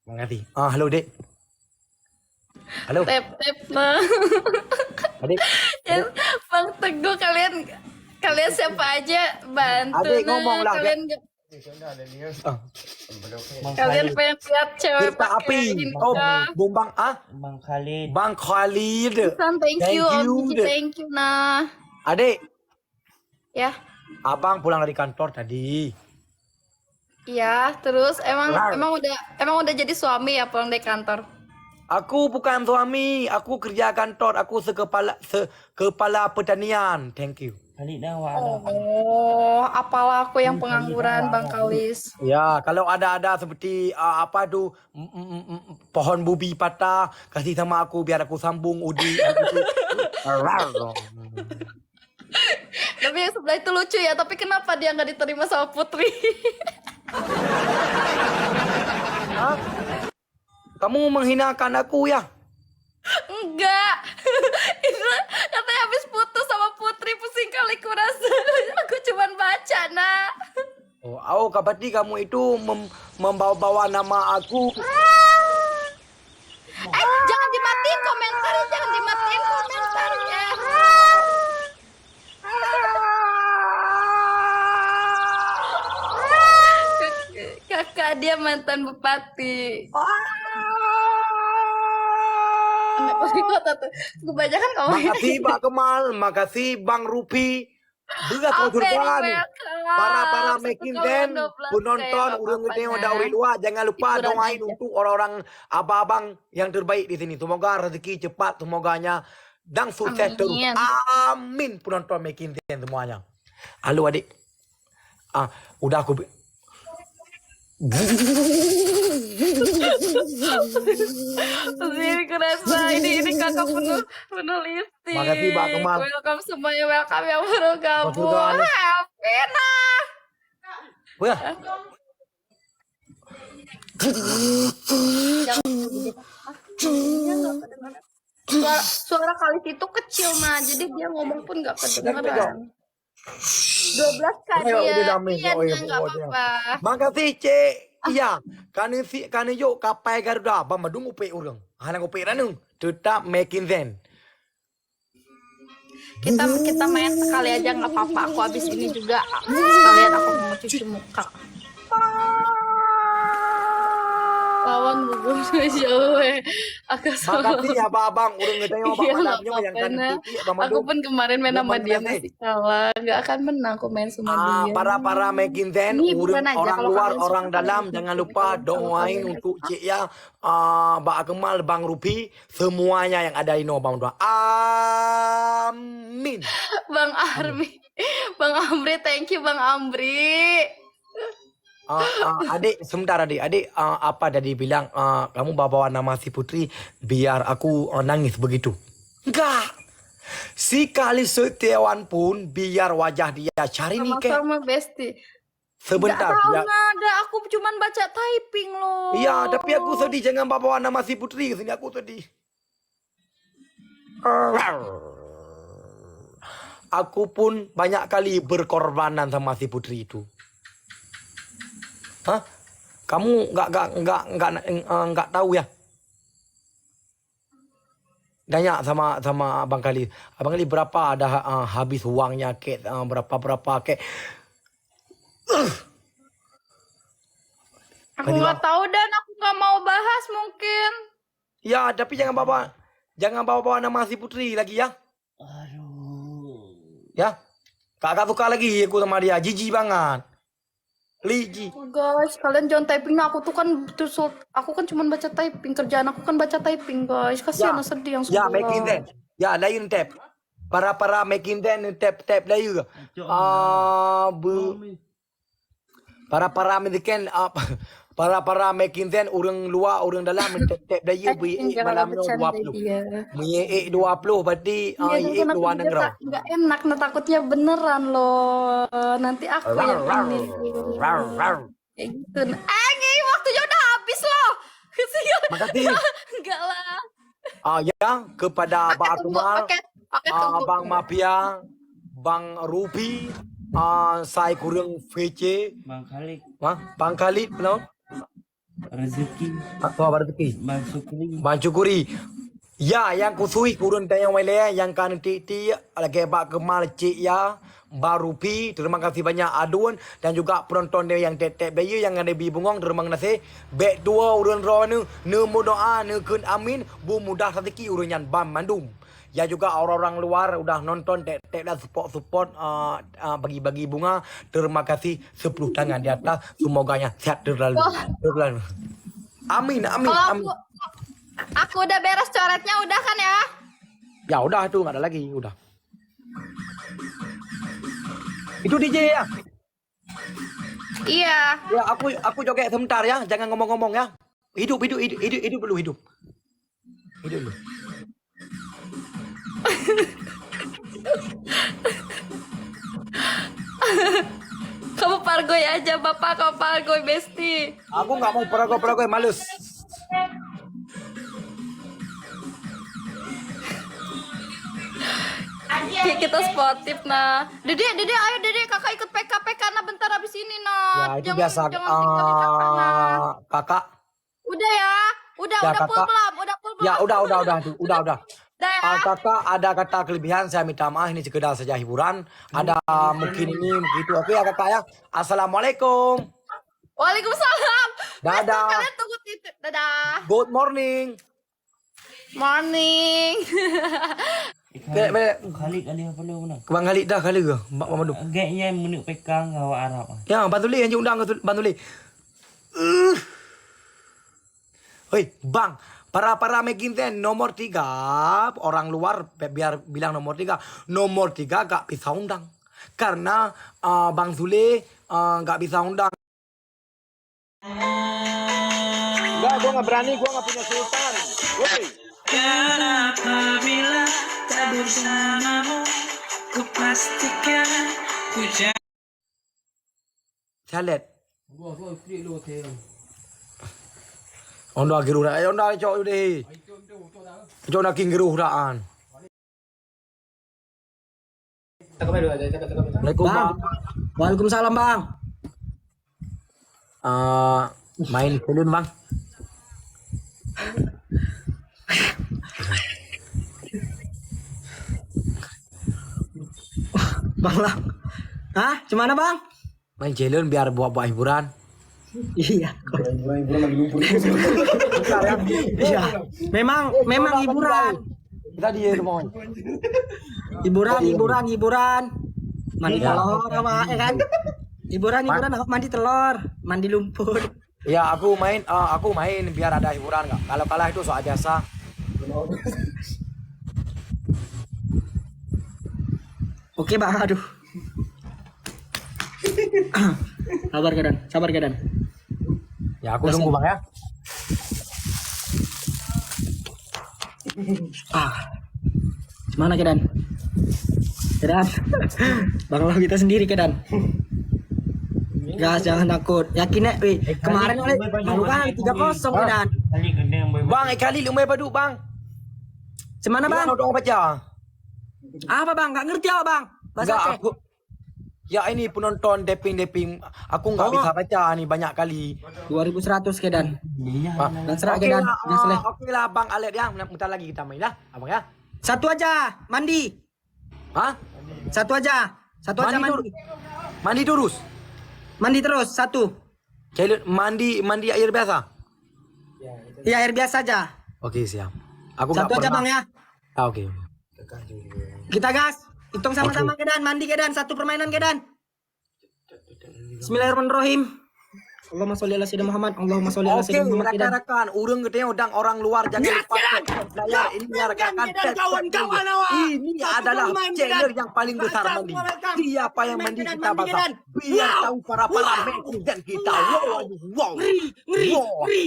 Mengerti. Halo Dek. Halo. Tep nah. Adik. Ya, Bang Teguh kalian siapa aja bantu Adik nah ngomong lah. Ah, kalian pengen lihat cewek Kereta pakai api. ini Oh, kah? Bang Bang Khalid. Bang Khalid. Bukan, thank you Om Gigi, Dek. thank you nah Adik, ya. abang pulang dari kantor tadi. Iya, terus emang Rar. emang udah jadi suami ya pulang dari kantor. Aku bukan suami, aku kerja kantor, aku kepala pertanian. Thank you. Khalid dah awak dah. Oh, apalah aku yang pengangguran Bang Kalis. Ya, kalau ada seperti apa tuh pohon bubi patah, kasih sama aku biar aku sambung udi. Tapi yang sebelah itu lucu ya, tapi kenapa dia nggak diterima sama Putri? Hah? Kamu menghinakan aku ya? Enggak. Itu katanya habis putus sama Putri, pusing kali kurasa. Aku cuman baca, Nak. Oh, berarti kamu itu membawa-bawa nama aku. Jangan dimatiin komentarnya, jangan dimatiin komentarnya. Kakak dia mantan bupati. Anak wali kota tuh. Kebanyakan kamu. Makasih Pak Kemal, makasih Bang Rupi. Berat kau Very surban. welcome. Para Satu mekinten, koma 12 penonton, kayak urang apa-apa, gede nah. udah uri luar. Jangan lupa Hiburan doain aja. untuk orang-orang abang-abang yang terbaik di sini. Semoga rezeki cepat, semoganya dan sukses terus. Amin. Amin penonton mekinten semuanya. Halo adik. Udah aku Sendiri kerasa ini kakak penuh lifting. Makasih, Mbak Kemal. Welcome semuanya, welcome yang baru gabung. Masuk, Happy nah. Wah, Suara Kalis itu kecil nah, jadi dia ngomong pun nggak kedengeran. 12 kak ayo, udah dia. damai. Iya, Oh, iya, nah, nggak pokoknya. apa-apa. Makasih Cek. Iya, kan yuk kapai Garuda, bamadung upe urang. Hanang upe ranung, tetap making zen. Kita main sekali aja nggak apa-apa. Aku habis ini juga sekalian aku mau cuci muka. Lawan gugur jauh. Agak Makasih ya Abang, urang ngetanya Iya, Abang nggak Madamnya yang apa-apa, kan nah. putih Abang Aku Madung. pun kemarin main sama Zaman dia biasa. masih kalah. Nggak akan menang aku main sama dia. Para making zen, Ini urang bukan aja, orang kalau luar, kalian orang suka, dalam, kalian jangan ikutin. lupa Kalau doain kalian untuk Cik ya, Mbak Kemal, Bang Rupi, semuanya yang ada di Bang doa. Amin. Bang Armi, Bang Amri, thank you Bang Amri. Adik, sebentar adik, apa tadi bilang kamu bawa nama si Putri biar aku nangis begitu? Enggak. Si Kalis Setiawan pun biar wajah dia cari nih ke. Sama-sama Besti. Sebentar. Nggak tahu Ya. nada, aku cuman baca typing loh. Iya, tapi aku sedih jangan bawa nama si Putri ke sini, aku sedih. Aku pun banyak kali berkorbanan sama si Putri itu. Hah? Kamu nggak tahu ya? Tanya sama Abang Kali. Abang Kali berapa ada habis uangnya kek berapa kek. Aku nggak tahu dan aku nggak mau bahas mungkin. Ya, tapi jangan bawa nama si Putri lagi ya. Aduh. Ya. Kakak suka lagi aku sama dia, jijik banget. Liji. Oh, guys, kalian jangan typing. Nah, aku kan cuma baca typing. Kerjaan aku kan baca typing, guys. Kasihan Ya. sedih yang Ya, sebelah. making then. Ya, lain tab. Para making then tab lain. Para making para making then orang luar orang dalam tab lain Jangan malamnya bercanda 20. dia. Menye 20 berarti Iya, kan aku luar juga negara. nggak enak. Nah, takutnya beneran loh. Nanti aku yang ini. Kayak gitu. Waktunya udah habis loh. Kesian. Makasih. Enggak lah. Ya, kepada Pak Kemal, tunggu. Bang Mafia, Bang Rupi, saya kurang VC, Bang Khalid. Bang Khalid, benar? rezeki Atau apa rezeki? mansukri Mencukuri. Ya, yang kusui kurun tayang wale yang kan ti lagi bak kemal cik ya baru pi. Terima kasih banyak aduan dan juga penonton dia yang tek bayi yang ada bi bungong terima kasih. Bek dua urun ro ne doa ne kun amin bu mudah rezeki urunyan bam mandum. Ya juga orang-orang luar udah nonton tek dan support bagi-bagi bunga. Terima kasih 10 tangan di atas. Semoganya sehat terlalu. Amin, amin, Kalau amin. aku udah beres coretnya udah kan ya? Ya udah itu nggak ada lagi, udah. Itu DJ ya? Iya. Ya aku joget sebentar ya, jangan ngomong-ngomong ya. Hidup dulu, hidup. Hidup dulu. Kamu pargoy aja bapak, kamu pargoy besti. Aku nggak mau perago-perago, males. Kita sportif nah. Dede, ayo Dede, kakak ikut PK nah bentar abis ini nah. Ya itu biasa. Jangan kakak nah. Kakak. Udah ya, udah Ya, full kakak. belum, udah full belum. Ya udah. Udah ya. Kakak ada kata kelebihan, saya minta maaf, ini sekedar saja hiburan. Ada mungkin ini begitu. Oke ya kakak ya. Assalamualaikum. Waalaikumsalam. Dadah. Besok kalian tunggu titik. Dadah. Good morning. Morning. Khalid kali apa lu mana? Bang Khalid dah kali ke? Mbak Mamadou. Agaknya menuk pekang kau Arab. Ya, Bantuli yang undang Bantuli. Hei, Bang, para Meginten nomor 3 orang luar biar bilang nomor 3. Nomor 3 gak bisa undang. Karena Bang Zule gak bisa undang. Enggak, gua gak berani, gua gak punya sultan. Woi. Kenapa bila tak bersamamu, ku pastikan ku Salet. Onda giru ra, onda cok udah. Cok nak giru raan. Assalamualaikum bang. Waalaikumsalam bang. Main pelun bang. Bang lah. Hah? Gimana bang? Main jelun biar buat hiburan. Iya. Iya. Memang hiburan. Kita di rumah. Hiburan. Mandi telur apa ya kan? Hiburan mandi telur, mandi lumpur. Ya aku main biar ada hiburan nggak. Kalau kalah itu soal biasa. Oke bang, aduh. Sabar kedan. Ya aku tunggu bang ya. Gimana kedan? Bang lo kita sendiri kedan. Gas jangan takut. Yakin ya, kemarin oleh malu kan 3-0 kedan. Khalid kena yang boy. Bang, kali lumai padu bang. Gimana bang? Dong baca. Apa bang? Gak ngerti apa bang? Bahasa Enggak Aceh. aku. Ya ini penonton deping. Aku nggak bisa baca nih banyak kali. 2100 kedan. Iya. Dan serah kedan. Oke lah bang Alet ya. Bentar lagi kita main lah, abang ya. Satu aja mandi. Hah? Satu aja mandi. Mandi terus. Mandi terus satu. Kalian mandi air biasa. Iya air biasa aja. Oke siap. Aku Satu nggak aja pernah. bang ya. Oke. Kita gas. Hitung sama-sama kedan. Mandi kedan. Satu permainan kedan. Bismillahirrahmanirrahim. Allahumma sholli ala sayyidina Muhammad. Allahumma sholli ala Oke, sayyidina Muhammad kedan. rekan-rekan, urung ketemu udang orang luar jangan lupa layar ini ya rekan-rekan. Kawan-kawan awak. Ini adalah channel yang paling besar mandi. Siapa yang mandi kita bakal biar tahu para netizen kita. Wow. Ngeri.